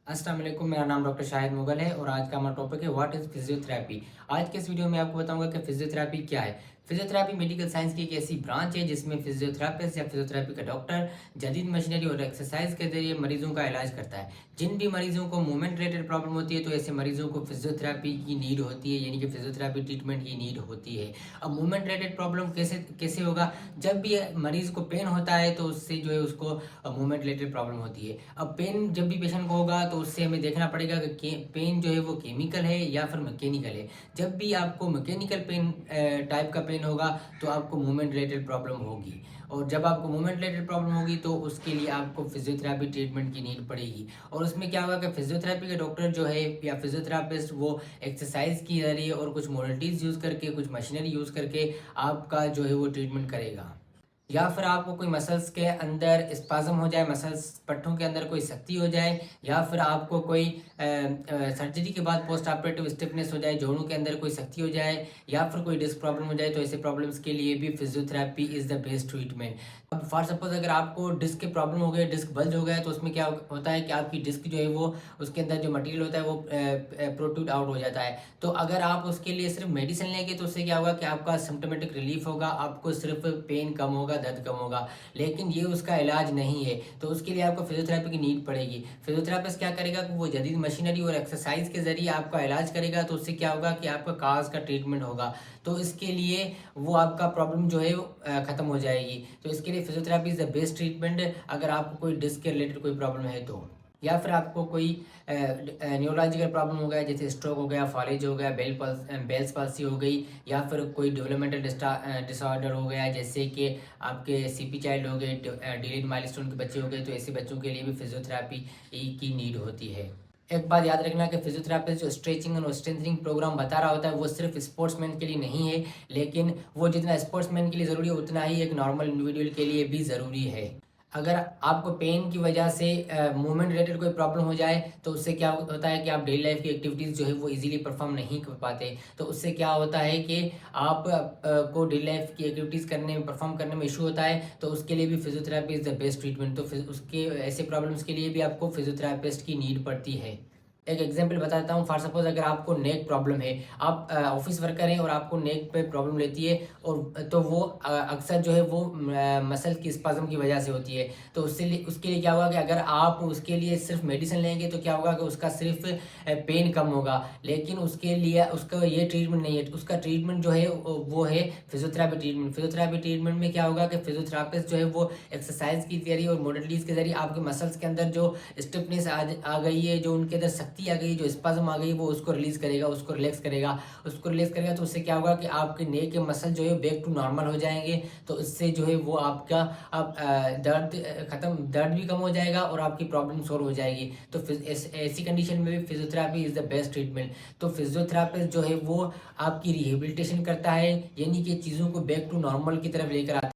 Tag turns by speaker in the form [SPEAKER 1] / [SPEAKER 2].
[SPEAKER 1] अस्सलाम वालेकुम, मेरा नाम डॉक्टर शाहिद मुगल है और आज का हमारा टॉपिक है व्हाट इज़ फिजियोथेरेपी। आज के इस वीडियो में आपको बताऊंगा कि फिजियोथेरेपी क्या है। फिजियोथेरेपी मेडिकल साइंस की एक ऐसी ब्रांच है जिसमें फिजियोथेरापिस्ट या फिजियोथेरेपी का डॉक्टर जदीद मशीनरी और एक्सरसाइज के जरिए मरीजों का इलाज करता है। जिन भी मरीजों को मूवमेंट रिलेटेड प्रॉब्लम होती है तो ऐसे मरीजों को फिजियोथेरेपी की नीड होती है, यानी कि फिजियोथेरेपी ट्रीटमेंट की नीड होती है। अब मूवमेंट रिलेटेड प्रॉब्लम कैसे कैसे होगा? जब भी मरीज को पेन होता है तो उससे जो है उसको मूवमेंट रिलेटेड प्रॉब्लम होती है। अब पेन जब भी पेशेंट को होगा तो उससे हमें देखना पड़ेगा कि पेन जो है वो केमिकल है या फिर मैकेनिकल है। जब भी आपको मैकेनिकल पेन टाइप का पेन होगा तो आपको मूवमेंट रिलेटेड प्रॉब्लम होगी, और जब आपको मूवमेंट रिलेटेड प्रॉब्लम होगी तो उसके लिए आपको फिजियोथेरेपी ट्रीटमेंट की नीड पड़ेगी। और उसमें क्या होगा कि फिजियोथेरेपी के डॉक्टर जो है या फिजियोथेरापिस्ट वो एक्सरसाइज की जरिए और कुछ मोडलिटीज़ यूज़ करके, कुछ मशीनरी यूज़ करके आपका जो है वो ट्रीटमेंट करेगा। या फिर आपको कोई मसल्स के अंदर स्पाज्म हो जाए, मसल्स पट्टों के अंदर कोई सख्ती हो जाए, या फिर आपको कोई सर्जरी के बाद पोस्ट ऑपरेटिव स्टिफनेस हो जाए, जोड़ों के अंदर कोई सख्ती हो जाए, या फिर कोई डिस्क प्रॉब्लम हो जाए, तो ऐसे प्रॉब्लम्स के लिए भी physiotherapy is the best treatment. अब फॉर सपोज अगर आपको डिस्क के प्रॉब्लम हो गए, डिस्क बल्ज हो गया, तो उसमें क्या होता है कि आपकी डिस्क जो है वो उसके अंदर जो मटेरियल होता है वो प्रोट्रूड आउट हो जाता है। तो अगर आप उसके लिए सिर्फ मेडिसिन लेंगे तो उससे क्या होगा कि आपका सिम्टोमेटिक रिलीफ होगा, आपको सिर्फ पेन कम होगा, दर्द कम होगा, लेकिन ये उसका इलाज नहीं है। तो उसके लिए आपको फिजियोथेरेपी की नीड पड़ेगी। फिजियोथेरापिस्ट क्या करेगा कि वो जदीद मशीनरी और एक्सरसाइज के जरिए आपका इलाज करेगा, तो उससे क्या होगा कि आपका काज का ट्रीटमेंट होगा। तो इसके लिए वो आपका प्रॉब्लम जो है ख़त्म हो जाएगी। तो इसके लिए physiotherapy is the best treatment अगर आपको कोई डिस्क के रिलेटेड कोई प्रॉब्लम है तो। या फिर आपको कोई न्यूरोलॉजिकल प्रॉब्लम हो गया, जैसे स्ट्रोक हो गया, फॉलेज हो गया, बेल्स पाल्सी हो गई, या फिर कोई डेवलपमेंटल डिसऑर्डर हो गया, जैसे कि आपके सीपी चाइल्ड हो गए, डिलेड माइलस्टोन के बच्चे हो गए, तो ऐसे बच्चों के लिए भी फिजियोथेरेपी की नीड होती है। एक बात याद रखना कि फिजियोथेरापिस्ट जो स्ट्रेचिंग और स्ट्रेंथनिंग प्रोग्राम बता रहा होता है वो सिर्फ स्पोर्ट्समैन के लिए नहीं है, लेकिन वो जितना स्पोर्ट्समैन के लिए ज़रूरी है उतना ही एक नॉर्मल इंडिविजुअल के लिए भी ज़रूरी है। अगर आपको पेन की वजह से मूवमेंट रिलेटेड कोई प्रॉब्लम हो जाए तो उससे क्या होता है कि आप डेली लाइफ की एक्टिविटीज़ जो है वो इजीली परफॉर्म नहीं कर पाते। तो उससे क्या होता है कि आप को डेली लाइफ की एक्टिविटीज़ करने में, परफॉर्म करने में इशू होता है, तो उसके लिए भी physiotherapy is the best treatment. तो उसके ऐसे प्रॉब्लम्स के लिए भी आपको फिजियोथेरापिस्ट की नीड पड़ती है। एक एग्जांपल बताता हूँ। फॉर सपोज अगर आपको नेक प्रॉब्लम है, आप ऑफिस वर्कर हैं और आपको नेक पे प्रॉब्लम रहती है, और तो वो अक्सर जो है वो मसल की स्पाज्म की वजह से होती है। तो उसके लिए क्या होगा कि अगर आप उसके लिए सिर्फ मेडिसिन लेंगे तो क्या होगा कि उसका सिर्फ पेन कम होगा, लेकिन उसके लिए उसका ये ट्रीटमेंट नहीं है। उसका ट्रीटमेंट जो है वो है फिजियोथेरापी ट्रीटमेंट। फिजियोथेरापी ट्रीटमेंट में क्या होगा कि फिजियोथेरापिस्ट जो है वो एक्सरसाइज की जरिए और मोडलिटीज़ के जरिए आपके मसल्स के अंदर जो स्टिफनेस आ गई है, जो उनके अंदर शक्ति आ गई, जो स्पाज्म आ गई, वो उसको रिलीज करेगा, उसको रिलैक्स करेगा। उसको रिलैक्स करेगा तो उससे क्या होगा कि आपके नेक के मसल जो है बैक टू नॉर्मल हो जाएंगे। तो इससे जो है वो आपका आप दर्द भी कम हो जाएगा और आपकी प्रॉब्लम सॉल्व हो जाएगी। तो ऐसी कंडीशन में भी physiotherapy is the best treatment. तो फिजियोथेरापिस्ट जो है वो आपकी रिहेबिलिटेशन करता है, यानी कि चीज़ों को बैक टू नॉर्मल की तरफ लेकर आता है।